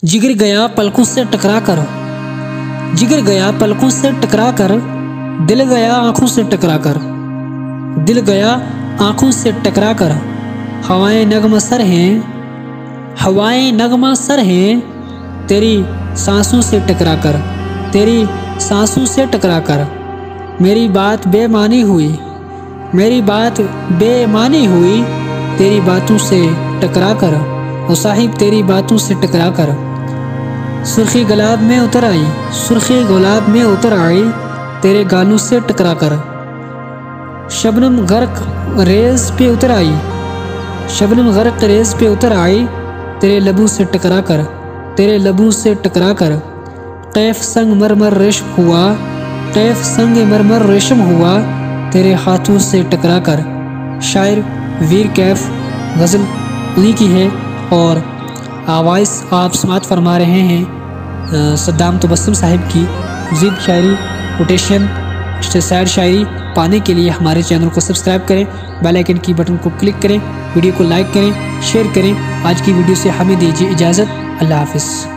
जिगर गया पलकों से टकरा कर, जिगर गया पलकों से टकरा कर, दिल गया आंखों से टकरा कर, दिल गया आंखों से टकरा कर। हवाएं नगमा सर हैं, हवाएं नगमा सर हैं, तेरी सांसों से टकरा कर, तेरी सांसों से टकरा कर। मेरी बात बेमानी हुई, मेरी बात बेमानी हुई, तेरी बातों से टकरा कर, ओ साहिब तेरी बातों से टकरा कर। सुर्खी गुलाब में उतर आई, सुर्खी गुलाब में उतर आई, तेरे गालों से टकरा कर। शबनम गर्क रेस पे उतर आई, शबनम गर्क रेस पे उतर आई, तेरे लबों से टकरा कर, तेरे लबों से टकरा कर। कैफ संग मरमर रेशम हुआ, कैफ संग मरमर रेशम हुआ, तेरे हाथों से टकरा कर। शायर वीर कैफ, गज़ल उन्हीं की है और आवाज़ आप समात फरमा रहे हैं सद्दाम तबस्सुम साहिब की। मज़ीद शायरी, कोटेशन, शायर शायरी पाने के लिए हमारे चैनल को सब्सक्राइब करें, बेल आइकन की बटन को क्लिक करें, वीडियो को लाइक करें, शेयर करें। आज की वीडियो से हमें दीजिए इजाज़त। अल्लाह हाफ़िज़।